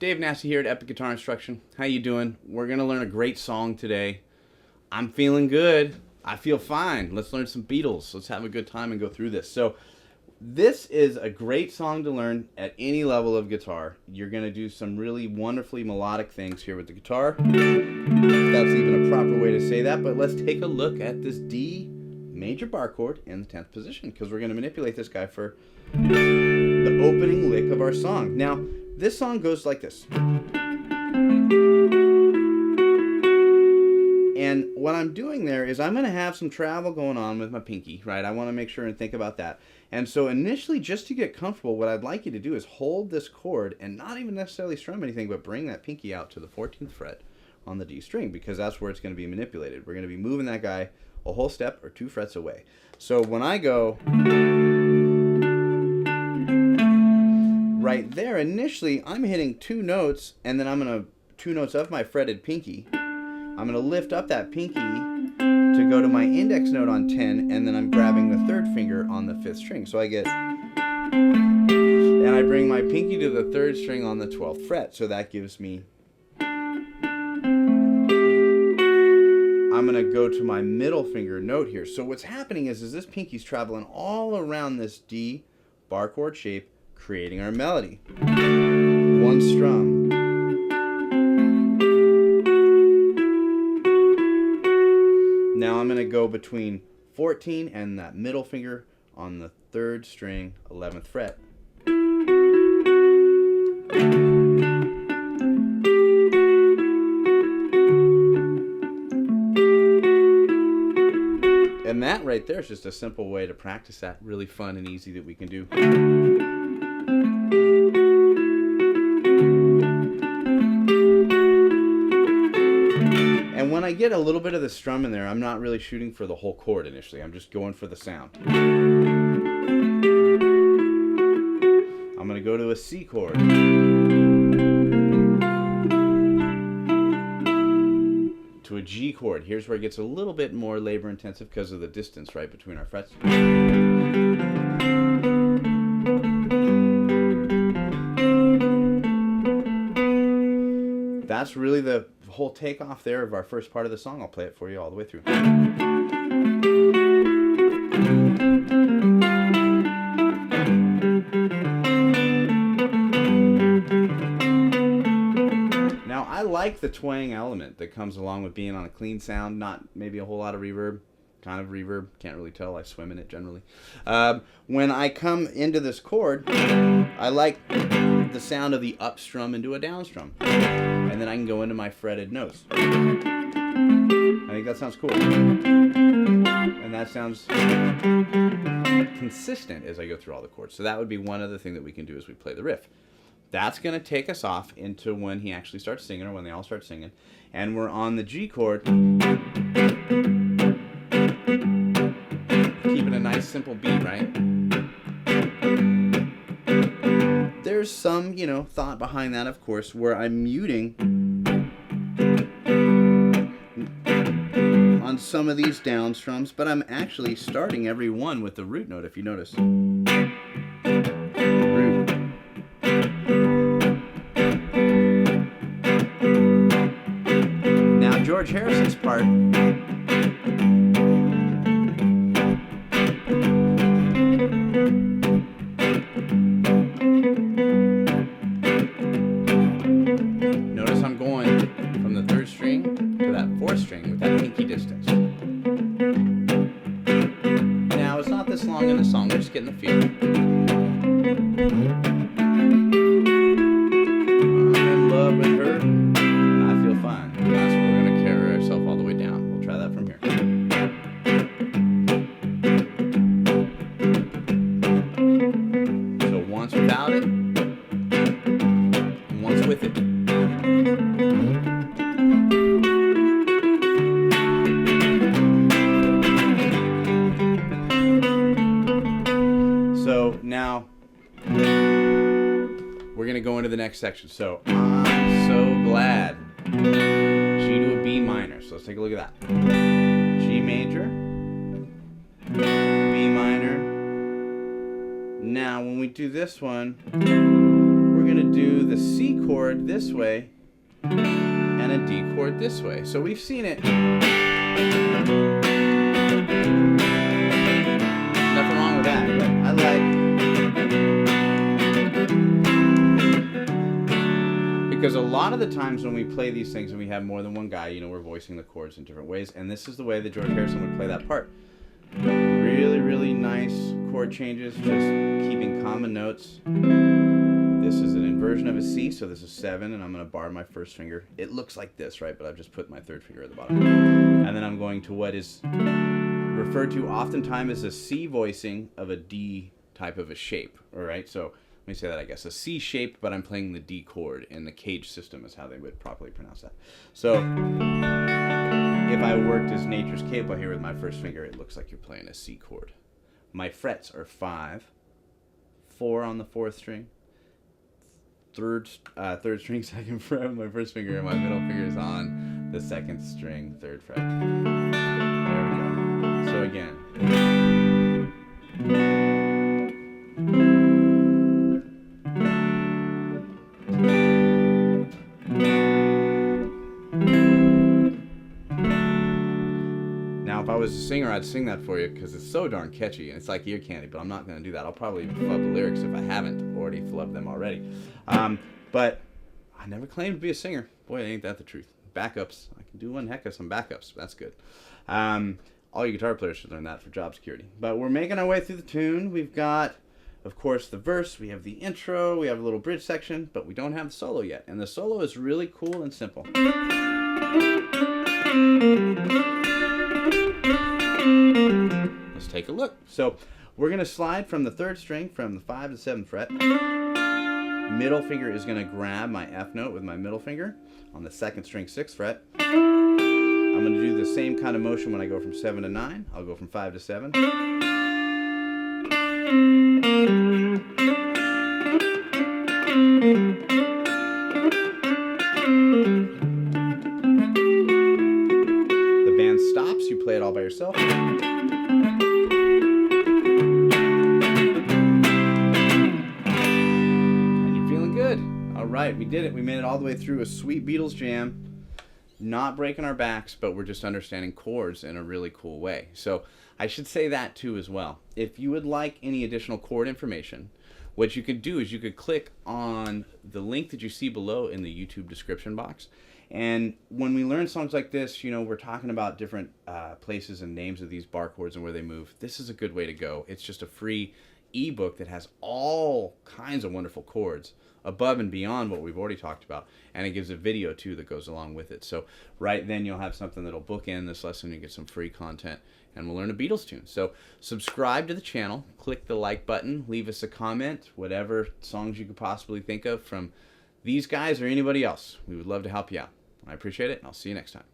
Dave Nasty here at Epic Guitar Instruction. How you doing? We're going to learn a great song today. I'm feeling good. I feel fine. Let's learn some Beatles. Let's have a good time and go through this. So this is a great song to learn at any level of guitar. You're going to do some really wonderfully melodic things here with the guitar. If that's even a proper way to say that, but let's take a look at this D major bar chord in the 10th position, because we're going to manipulate this guy for the opening lick of our song. Now, this song goes like this. And what I'm doing there is I'm going to have some travel going on with my pinky, right? I want to make sure and think about that. And so initially, just to get comfortable, what I'd like you to do is hold this chord and not even necessarily strum anything, but bring that pinky out to the 14th fret on the D string, because that's where it's going to be manipulated. We're going to be moving that guy a whole step or 2 frets away. So when I go right there, initially I'm hitting 2 notes, and then I'm going to 2 notes of my fretted pinky. I'm going to lift up that pinky to go to my index note on 10, and then I'm grabbing the 3rd finger on the 5th string. So I get, and I bring my pinky to the 3rd string on the 12th fret. So that gives me, I'm going to go to my middle finger note here. So what's happening is this pinky's traveling all around this D bar chord shape, creating our melody. 1 strum. Now I'm going to go between 14 and that middle finger on the 3rd string, 11th fret. And that right there is just a simple way to practice that, really fun and easy that we can do. And when I get a little bit of the strum in there, I'm not really shooting for the whole chord initially. I'm just going for the sound. I'm going to go to a C chord. To a G chord. Here's where it gets a little bit more labor intensive because of the distance right between our frets. That's really the whole takeoff there of our first part of the song. I'll play it for you all the way through. Now, I like the twang element that comes along with being on a clean sound, not maybe a whole lot of reverb. Kind of reverb, can't really tell, I swim in it generally. When I come into this chord, I like the sound of the up strum into a down strum. And then I can go into my fretted notes. I think that sounds cool. And that sounds consistent as I go through all the chords. So that would be one other thing that we can do as we play the riff. That's going to take us off into when he actually starts singing, or when they all start singing. And we're on the G chord. Keeping a nice simple beat, right? There's some, thought behind that, of course, where I'm muting on some of these down strums, but I'm actually starting every one with the root note, if you notice. Root. Now, George Harrison's part. Notice I'm going from the 3rd string to that 4th string with that pinky distance. Now, it's not this long in the song, we're just getting the feel. I'm in love with her, and I feel fine. And that's where we're going to carry ourselves all the way down. We'll try that from here. So once without it, and once with it. So now we're going to go into the next section. So I'm so glad. G to a B minor. So let's take a look at that. G major, B minor. Now when we do this one, we're going going to do the C chord this way and a D chord this way. So we've seen it. Nothing wrong with that, but I like, because a lot of the times when we play these things and we have more than one guy, you know, we're voicing the chords in different ways, and this is the way that George Harrison would play that part. Really, really nice chord changes, just keeping common notes. This is an inversion of a C, so this is 7, and I'm going to bar my first finger. It looks like this, right? But I've just put my third finger at the bottom. And then I'm going to what is referred to oftentimes as a C voicing of a D type of a shape, all right? So let me say that, I guess. A C shape, but I'm playing the D chord, and the cage system is how they would properly pronounce that. So if I worked as Nature's Capo here with my first finger, it looks like you're playing a C chord. My frets are 5, 4 on the 4th string, third string, 2nd fret, my first finger, and my middle finger is on the 2nd string, 3rd fret. There we go. So again. Now, if I was a singer, I'd sing that for you because it's so darn catchy and it's like ear candy, but I'm not going to do that. I'll probably even flub the lyrics if I haven't already flubbed them already. But I never claimed to be a singer. Boy, ain't that the truth. Backups. I can do one heck of some backups. That's good. All you guitar players should learn that for job security. But we're making our way through the tune. We've got, of course, the verse. We have the intro. We have a little bridge section, but we don't have the solo yet. And the solo is really cool and simple. Let's take a look. So we're going to slide from the 3rd string from the 5 to 7th fret. Middle finger is going to grab my F note with my middle finger on the 2nd string, 6th fret. I'm going to do the same kind of motion when I go from 7 to 9. I'll go from 5 to 7. The band stops, you play it all by yourself. And you're feeling good. All right, we did it. We made it all the way through a sweet Beatles jam. Not breaking our backs, but we're just understanding chords in a really cool way. So I should say that too as well. If you would like any additional chord information, what you could do is you could click on the link that you see below in the YouTube description box. And when we learn songs like this, you know, we're talking about different places and names of these bar chords and where they move. This is a good way to go. It's just a free ebook that has all kinds of wonderful chords above and beyond what we've already talked about, and it gives a video too that goes along with it. So right then you'll have something that'll bookend this lesson. You get some free content, and we'll learn a Beatles tune. So subscribe to the channel, click the like button, leave us a comment, whatever songs you could possibly think of from these guys or anybody else. We would love to help you out. I appreciate it, and I'll see you next time.